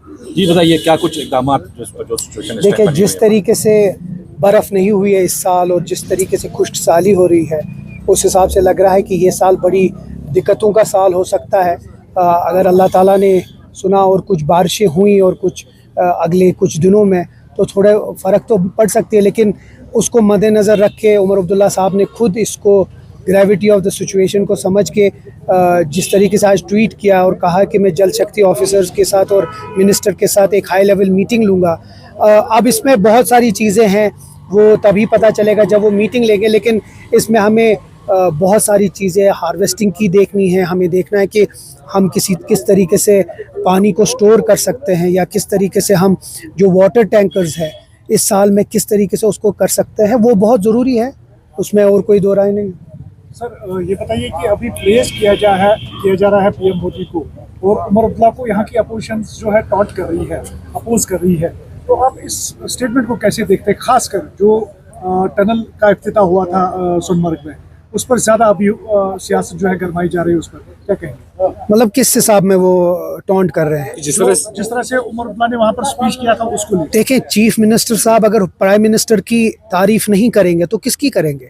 जी बताइए, क्या कुछ इकदाम जो सिचुएशन देखिए, जिस तरीके से बर्फ़ नहीं हुई है इस साल और जिस तरीके से खुश्क साली हो रही है, उस हिसाब से लग रहा है कि ये साल बड़ी दिक्कतों का साल हो सकता है। अगर अल्लाह ताला ने सुना और कुछ बारिशें हुई और कुछ अगले कुछ दिनों में, तो थोड़े फ़र्क तो पड़ सकती है, लेकिन उसको मद्देनज़र रख के उमर अब्दुल्ला साहब ने खुद इसको ग्रेविटी ऑफ द सिचुएशन को समझ के जिस तरीके से आज ट्वीट किया और कहा कि मैं जल शक्ति ऑफिसर्स के साथ और मिनिस्टर के साथ एक हाई लेवल मीटिंग लूँगा। अब इसमें बहुत सारी चीज़ें हैं, वो तभी पता चलेगा जब वो मीटिंग लेंगे, लेकिन इसमें हमें बहुत सारी चीज़ें हार्वेस्टिंग की देखनी है। हमें देखना है कि हम किस तरीके से पानी को स्टोर कर सकते हैं, या किस तरीके से हम जो वाटर टैंकर्स है इस साल में किस तरीके से उसको कर सकते हैं, वो बहुत ज़रूरी है, उसमें और कोई दो राय नहीं। सर ये बताइए कि अभी प्रेस किया जा रहा है पीएम मोदी को, और उमर अब्दुल्ला को यहाँ की अपोजिशन जो है टॉन्ट कर रही है, अपोज कर रही है, तो आप इस स्टेटमेंट को कैसे देखते हैं? खासकर जो टनल का इफ्तिताह हुआ था सोनमर्ग में, उस पर ज़्यादा अभी सियासत जो है गरमाई जा रही है, उस पर क्या कहेंगे? मतलब किस हिसाब में वो टॉन्ट कर रहे हैं? जिस तरह से उमर अब्दुल्ला ने वहाँ पर स्पीच किया था उसको लेकर। देखें, चीफ मिनिस्टर साहब अगर प्राइम मिनिस्टर की तारीफ नहीं करेंगे तो किसकी करेंगे?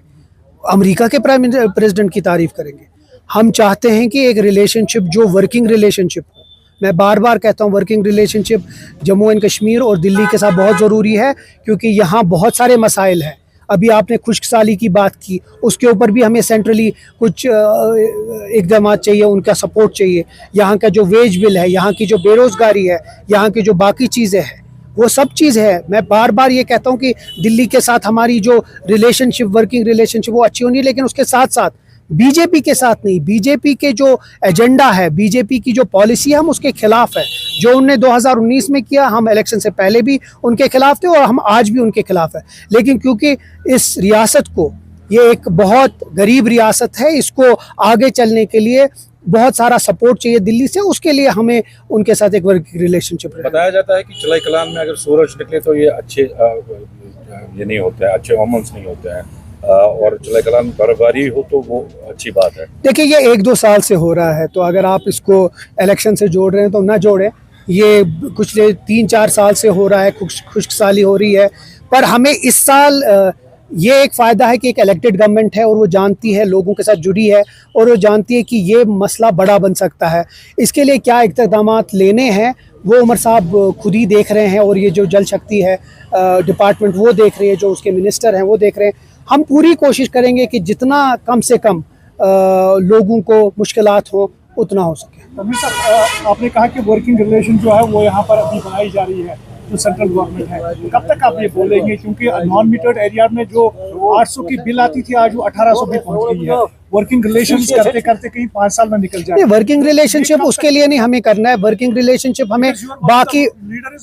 अमेरिका के प्रेसिडेंट की तारीफ करेंगे। हम चाहते हैं कि एक रिलेशनशिप जो वर्किंग रिलेशनशिप हो। मैं बार बार कहता हूँ, working relationship Jammu and Kashmir और दिल्ली के साथ बहुत ज़रूरी है, क्योंकि यहाँ बहुत सारे मसाइल हैं। अभी आपने खुश्क साली की बात की, उसके ऊपर भी हमें सेंट्रली कुछ इक़दाम चाहिए, उनका सपोर्ट चाहिए। यहाँ का जो वेज बिल है, यहाँ की जो बेरोज़गारी है, यहाँ की जो बाकी चीज़ें हैं, वो सब चीज़ है। मैं बार बार ये कहता हूँ कि दिल्ली के साथ हमारी जो रिलेशनशिप, वर्किंग रिलेशनशिप, वो अच्छी होनी है, लेकिन उसके साथ साथ बीजेपी के साथ नहीं। बीजेपी के जो एजेंडा है, बीजेपी की जो पॉलिसी है, हम उसके खिलाफ है। जो उनने 2019 में किया, हम इलेक्शन से पहले भी उनके खिलाफ थे और हम आज भी उनके खिलाफ है। लेकिन क्योंकि इस रियासत को, ये एक बहुत गरीब रियासत है, इसको आगे चलने के लिए बहुत सारा सपोर्ट चाहिए दिल्ली से, उसके लिए हमें उनके साथ एक वर्किंग रिलेशनशिप है। बताया जाता है कि चलाई कलान में अगर सूरज निकले तो ये अच्छे ये नहीं होते हैं, अच्छे ओमन्स नहीं होते हैं, और चलाई कलान बर्फबारी हो तो वो अच्छी बात है। देखिए, ये 1-2 साल से हो रहा है, तो अगर आप इसको इलेक्शन से जोड़ रहे हैं तो ना जोड़ें। ये कुछ 3-4 साल से हो रहा है, खुश्क साली हो रही है। पर हमें इस साल ये एक फ़ायदा है कि एक इलेक्टेड गवर्नमेंट है और वो जानती है, लोगों के साथ जुड़ी है, और वो जानती है कि ये मसला बड़ा बन सकता है। इसके लिए क्या इक़दामात लेने हैं वो उमर साहब खुद ही देख रहे हैं, और ये जो जल शक्ति है डिपार्टमेंट वो देख रही है, जो उसके मिनिस्टर हैं वो देख रहे हैं। हम पूरी कोशिश करेंगे कि जितना कम से कम लोगों को मुश्किलात हो उतना हो सके। तमीर साहब, आपने कहा कि वर्किंग रिलेशन जो है वो यहाँ पर अभी बनाई जा रही है, जो सेंट्रल गवर्नमेंट है, कब तक आप ये बोलेंगे? क्योंकि नॉन मीटर्ड एरिया में जो 800 की बिल आती थी, आज वो 1800 भी पहुंच गई है। वर्किंग रिलेशंस करते करते कहीं 5 साल में निकल जाए। वर्किंग रिलेशनशिप उसके लिए नहीं हमें करना है। वर्किंग रिलेशनशिप हमें बाकी अगर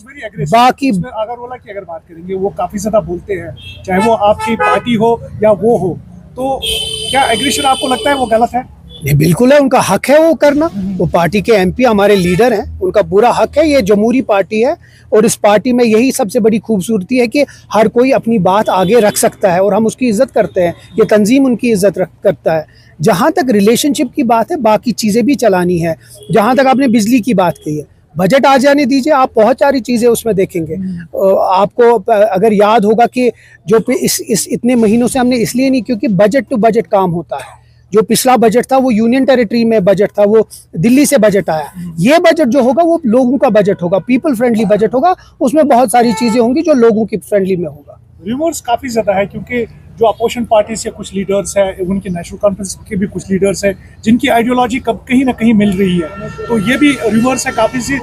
की अगर बात करेंगे, वो काफी ज्यादा बोलते हैं, चाहे वो आपकी पार्टी हो या वो हो, तो क्या एग्रेशन आपको लगता है वो गलत है? नहीं, बिल्कुल है, उनका हक है वो करना। वो पार्टी के एमपी हमारे लीडर हैं, उनका पूरा हक है। ये जमहूरी पार्टी है और इस पार्टी में यही सबसे बड़ी खूबसूरती है कि हर कोई अपनी बात आगे रख सकता है और हम उसकी इज्जत करते हैं। ये तंजीम उनकी इज्जत करता है। जहाँ तक रिलेशनशिप की बात है, बाकी चीज़ें भी चलानी है। जहाँ तक आपने बिजली की बात कही है, बजट आ जाने दीजिए, आप बहुत सारी चीज़ें उसमें देखेंगे। आपको अगर याद होगा कि जो इस इतने महीनों से हमने इसलिए नहीं, क्योंकि बजट टू बजट काम होता है। जो पिछला बजट था वो यूनियन टेरिटरी में बजट था, वो दिल्ली से बजट आया। ये बजट जो होगा वो लोगों का बजट होगा, पीपल फ्रेंडली बजट होगा। उसमें बहुत सारी चीज़ें होंगी जो लोगों की फ्रेंडली में होगा। रिमोर्स काफ़ी ज़्यादा है, क्योंकि जो अपोजिशन पार्टी से कुछ लीडर्स हैं, उनके नेशनल कॉन्फ्रेंस के भी कुछ लीडर्स हैं जिनकी आइडियोलॉजी कहीं ना कहीं मिल रही है, तो ये भी रिवर्स है, काफ़ी सी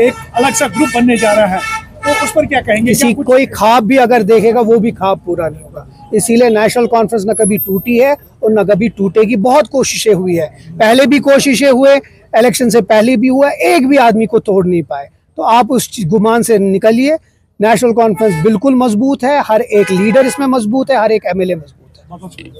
एक अलग सा ग्रुप बनने जा रहा है। तो उस पर क्या कहेंगे? किसी कोई ख्वाब भी अगर देखेगा वो भी ख्वाब पूरा नहीं होगा। इसीलिए नेशनल कॉन्फ्रेंस न कभी टूटी है और न कभी टूटेगी। बहुत कोशिशें हुई है, पहले भी कोशिशें हुए, इलेक्शन से पहले भी हुआ, एक भी आदमी को तोड़ नहीं पाए। तो आप उस गुमान से निकलिए। नेशनल कॉन्फ्रेंस बिल्कुल मजबूत है, हर एक लीडर इसमें मजबूत है, हर एक एमएलए मजबूत है।